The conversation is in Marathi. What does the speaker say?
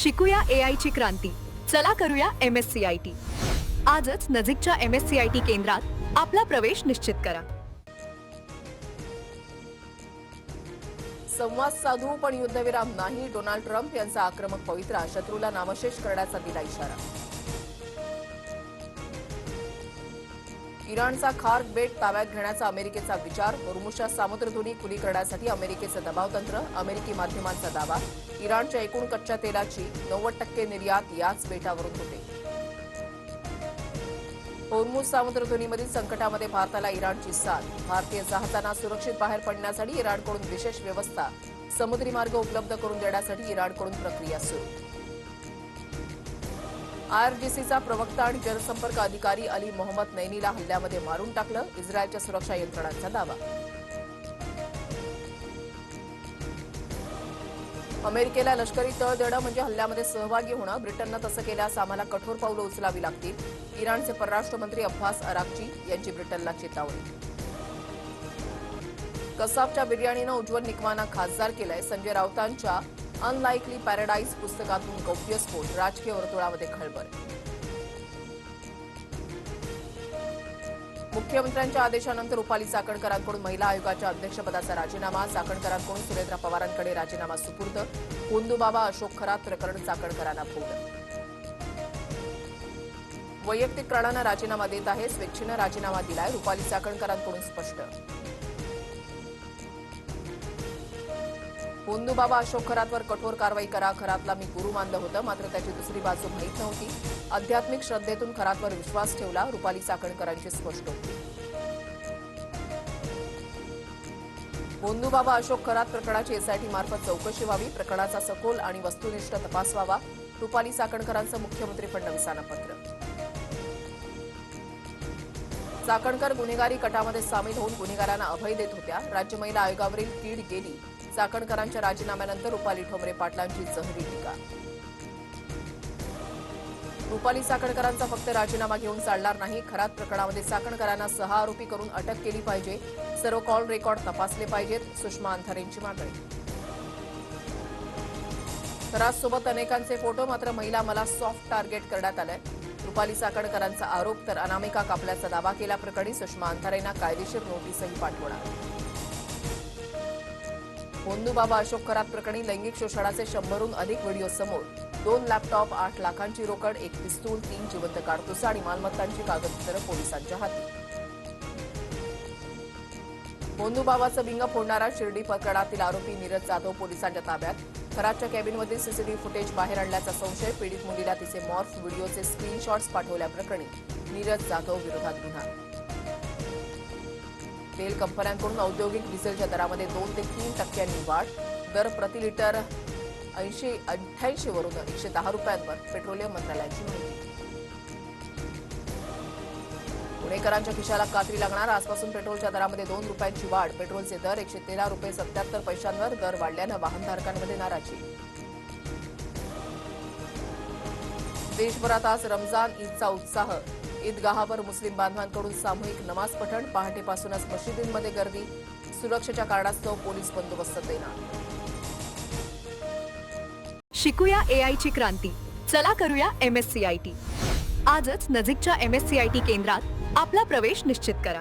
शिकूया AI ची क्रांती. चला करूया MSCIT. आजच नजीकच्या MSCIT केंद्रात आपला प्रवेश निश्चित करा. संवाद साधू पण युद्धविराम नाही. डोनाल्ड ट्रम्प यांचा आक्रमक पवित्रा. शत्रूला नामशेष करण्याचा दिला इशारा. इराणचा खार्क बेट ताब्यात घेण्याचा अमेरिकेचा विचार. होर्मुझच्या सामुद्रधुनी खुली करण्यासाठी अमेरिकेचं दबावतंत्र. अमेरिकी माध्यमांचा दावा. इराणच्या एकूण कच्च्या तेलाची 90% निर्यात याच बेटावरून होते. होर्मुझ सामुद्रधुनीमधील संकटामध्ये भारताला इराणची साथ. भारतीय जहाजांना सुरक्षित बाहेर पडण्यासाठी इराणकडून विशेष व्यवस्था. समुद्री मार्ग उपलब्ध करून देण्यासाठी इराणकडून प्रक्रिया सुरू. IRGCचा प्रवक्ता आणि जनसंपर्क अधिकारी अली मोहम्मद नैनीला हल्ल्यामध्ये मारून टाकलं. इस्रायलच्या सुरक्षा यंत्रणांचा दावा. अमेरिकेला लष्करी तळ देणं म्हणजे हल्ल्यामध्ये सहभागी होणं. ब्रिटननं तसं केल्यास आम्हाला कठोर पावलं उचलावी लागतील. इराणचे परराष्ट्र मंत्री अब्बास अराक्ची यांची ब्रिटनला चेतावणी. कसाबच्या बिर्याणीनं उज्ज्वल निकमांना खासदार केलंय. संजय राऊतांच्या अनलाइकली पॅराडाईज पुस्तकातून गौप्यस्फोट. राजकीय वर्तुळामध्ये खळबळ. मुख्यमंत्र्यांच्या आदेशानंतर रुपाली चाकणकरांकडून महिला आयोगाच्या अध्यक्षपदाचा राजीनामा. चाकणकरांकडून सुरेंद्र पवारांकडे राजीनामा सुपूर्द. होंदूबाबा अशोक खरात प्रकरण चाकणकरांना फोड. वैयक्तिक कारणानं राजीनामा देत आहे. स्वेच्छेनं राजीनामा दिलाय. रुपाली चाकणकरांकडून स्पष्ट. होंदूबाबा अशोक खरातवर कठोर कारवाई करा. खरातला मी गुरु मानलं होतं, मात्र त्याची दुसरी बाजू माहीत नव्हती. आध्यात्मिक श्रद्धेतून खरातवर विश्वास ठेवला. रुपाली चाकणकरांची स्पष्टोक्ती. होंदूबाबा अशोक खरात प्रकरणाची SIT मार्फत चौकशी व्हावी. प्रकरणाचा सखोल आणि वस्तुनिष्ठ तपास व्हावा. रुपाली चाकणकरांचं मुख्यमंत्री फडणवीसांना पत्र. चाकणकर गुन्हेगारी कटामध्ये सामील होऊन गुन्हेगारांना अभय देत होत्या. राज्य महिला आयोगावरील कीड गेली. चाकणकरांच्या राजीनाम्यानंतर रुपाली ठोंबरे पाटलांची जहरी टीका. रुपाली चाकणकरांचा फक्त राजीनामा घेऊन चालणार नाही. खरात प्रकरणामध्ये चाकणकरांना 6 आरोपी करून अटक केली पाहिजे. सर्व कॉल रेकॉर्ड तपासले पाहिजेत. सुषमा अंधारेंची मागणी. खरातसोबत अनेकांचे फोटो, मात्र महिला मला सॉफ्ट टार्गेट करण्यात आलंय. रुपाली चाकणकरांचा आरोप. तर अनामिका कापल्याचा दावा केल्याप्रकरणी सुषमा अंधारेंना कायदेशीर नोटीसही पाठवणार. होंदूबाबा अशोक खरात प्रकरणी लैंगिक शोषणाचे 100हून अधिक व्हिडिओ समोर. 2 लॅपटॉप, 8 लाखांची रोकड, 1 पिस्तूल, 3 जिवंत काडतुसं आणि मालमत्तांची कागदपत्रं पोलिसांच्या हाती. होंदूबाबाचं बिंग फोडणारा शिर्डी प्रकरणातील आरोपी नीरज जाधव पोलिसांच्या ताब्यात. खरातच्या कॅबिनमधील CCTV फुटेज बाहेर आणल्याचा संशय. पीडित मुलीला तिचे मॉर्फ व्हिडिओचे स्क्रीनशॉट्स पाठवल्याप्रकरणी नीरज जाधव विरोधात गुन्हा. तेल कंपन्यांकडून औद्योगिक डिझेलच्या दरामध्ये 2 ते 3% वाढ. दर प्रति लिटर 88 वरून 110 रुपयांवर. पेट्रोलियम मंत्रालयाची माहिती. पुणेकरांच्या खिशाला कात्री लागणार. आजपासून पेट्रोलच्या दरामध्ये 2 रुपयांची वाढ. पेट्रोलचे दर 113 रुपये 77 पैशांवर. दर वाढल्यानं वाहनधारकांमध्ये नाराजी. देशभरात आज रमजान ईदचा उत्साह. ईदगाहावर मुस्लिम बांधवांकडून सामूहिक नमाज पठण. पहाटेपासूनच मशिदींमध्ये गर्दी. सुरक्षेच्या कारणास्तव पोलीस बंदोबस्त तैनात. शिकूया AI ची क्रांती. चला करूया MSCIT. आजच नजीकच्या MSCIT केंद्रात आपला प्रवेश निश्चित करा.